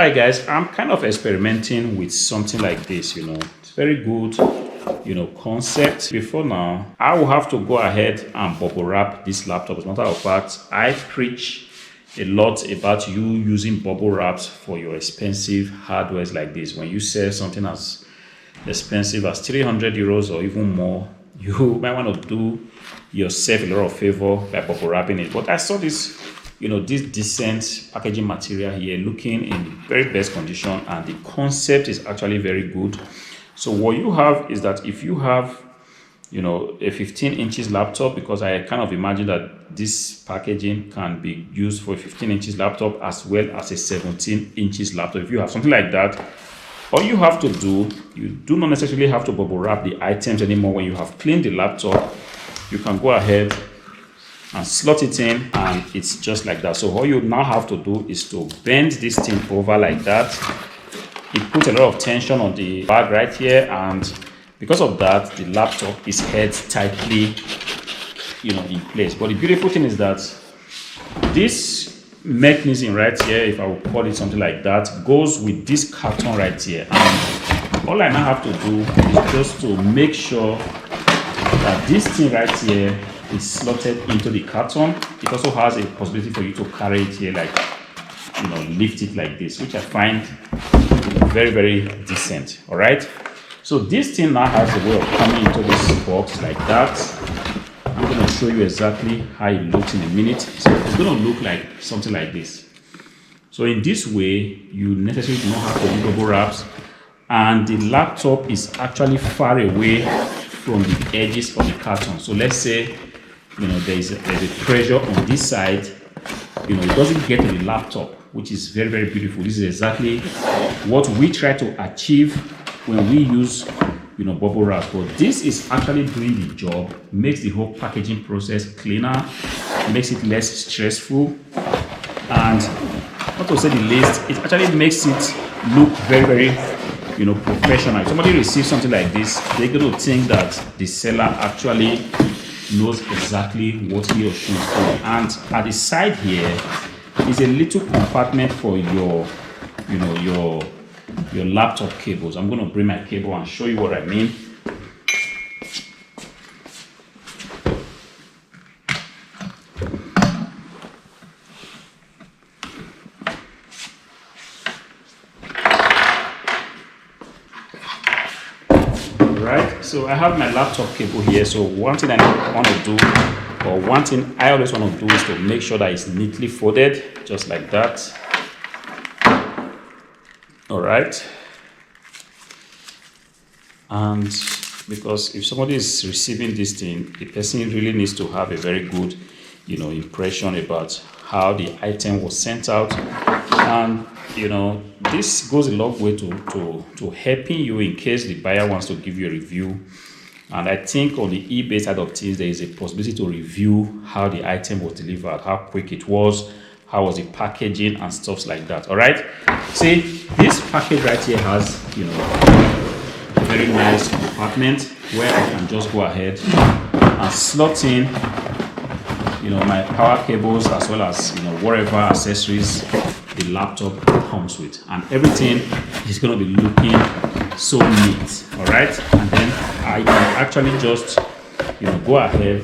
right, guys, I'm kind of experimenting with something like this. It's very good, concept. Before now, I will have to go ahead and bubble wrap this laptop. As a matter of fact, I preach a lot about you using bubble wraps for your expensive hardwares like this. When you sell something as expensive as 300 euros or even more, you might want to do yourself a lot of favor by bubble wrapping it. But I saw this, this decent packaging material here, looking in the very best condition, and the concept is actually very good. So what you have is that if you have a 15 inches laptop, because I kind of imagine that this packaging can be used for a 15 inches laptop as well as a 17 inches laptop. If you have something like that, all you have to do, you do not necessarily have to bubble wrap the items anymore. When you have cleaned the laptop, you can go ahead and slot it in, and it's just like that. So all you now have to do is to bend this thing over like that. It puts a lot of tension on the bag right here, and because of that, the laptop is held tightly, in place. But the beautiful thing is that this mechanism right here, if I will call it something like that, goes with this carton right here. And all I now have to do is just to make sure that this thing right here is slotted into the carton. It also has a possibility for you to carry it here, like, lift it like this, which I find very, very decent. All right. So this thing now has a way of coming into this box like that. I'm going to show you exactly how it looks in a minute. So it's going to look like something like this. So in this way, you necessarily do not have to do bubble wraps, and the laptop is actually far away from the edges of the carton. So let's say, there's a pressure on this side, it doesn't get to the laptop, which is very, very beautiful. This is exactly what we try to achieve when we use bubble wrap. But this is actually doing the job, makes the whole packaging process cleaner, makes it less stressful, and not to say the least, it actually makes it look very, very professional. If somebody receives something like this, they're going to think that the seller actually knows exactly what he or she is doing. And at the side here is a little compartment for your laptop cables. I'm going to bring my cable and show you what I mean. Right, so I have my laptop cable here. So one thing I want to do, or one thing I always want to do, is to make sure that it's neatly folded, just like that. All right, and because if somebody is receiving this thing, the person really needs to have a very good impression about how the item was sent out. And this goes a long way to helping you in case the buyer wants to give you a review. And I think on the eBay side of things, there is a possibility to review how the item was delivered, how quick it was, how was the packaging, and stuff like that. All right, see, this package right here has a very nice compartment where I can just go ahead and slot in my power cables, as well as whatever accessories the laptop comes with, and everything is going to be looking so neat. All right, and then I can actually just go ahead,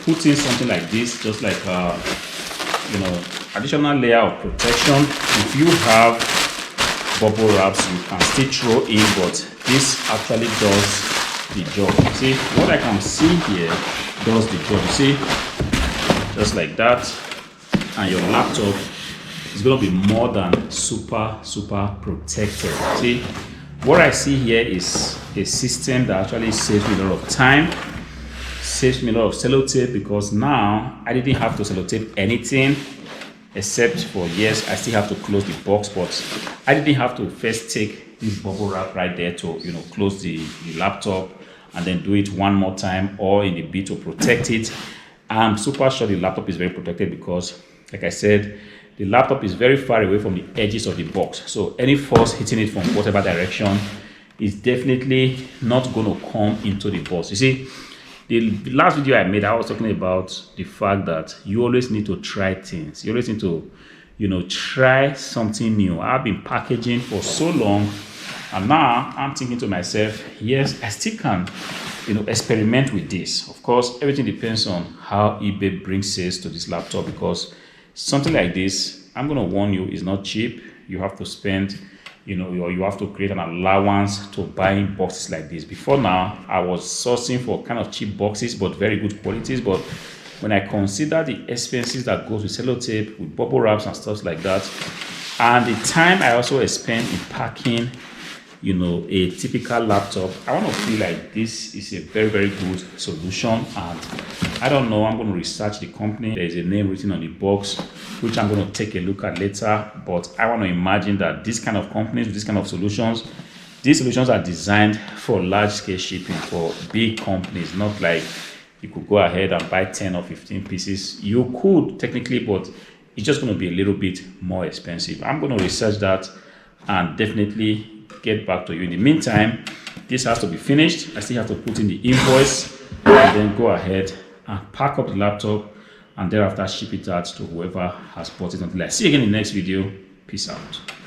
put in something like this, just like additional layer of protection. If you have bubble wraps, you can still throw in, but this actually does the job. See, what I can see here does the job. See, just like that, and your laptop is going to be more than super protected. See, what I see here is a system that actually saves me a lot of time, saves me a lot of sellotape, because now I didn't have to sellotape anything except for, yes, I still have to close the box, but I didn't have to first take this bubble wrap right there to close the laptop and then do it one more time, or in the bit to protect it. I'm super sure the laptop is very protected because, like I said, the laptop is very far away from the edges of the box. So any force hitting it from whatever direction is definitely not going to come into the box. You see, The last video I made, I was talking about the fact that you always need to try things. You always need to, try something new. I've been packaging for so long, and now I'm thinking to myself, yes, I still can, experiment with this. Of course, everything depends on how eBay brings sales to this laptop, because something like this, I'm going to warn you, is not cheap. You have to spend, or you have to create an allowance to buying boxes like this. Before now, I was sourcing for kind of cheap boxes, but very good qualities. But when I consider the expenses that goes with sellotape, with bubble wraps and stuff like that, and the time I also spend in packing, a typical laptop, I want to feel like this is a very, very good solution. And I don't know, I'm going to research the company. There's a name written on the box, which I'm going to take a look at later. But I want to imagine that this kind of companies, with this kind of solutions, these solutions are designed for large scale shipping for big companies, not like you could go ahead and buy 10 or 15 pieces. You could technically, but it's just going to be a little bit more expensive. I'm going to research that and definitely get back to you. In the meantime, this has to be finished. I still have to put in the invoice and then go ahead and pack up the laptop and thereafter ship it out to whoever has bought it. Until I see you again in the next video. Peace out.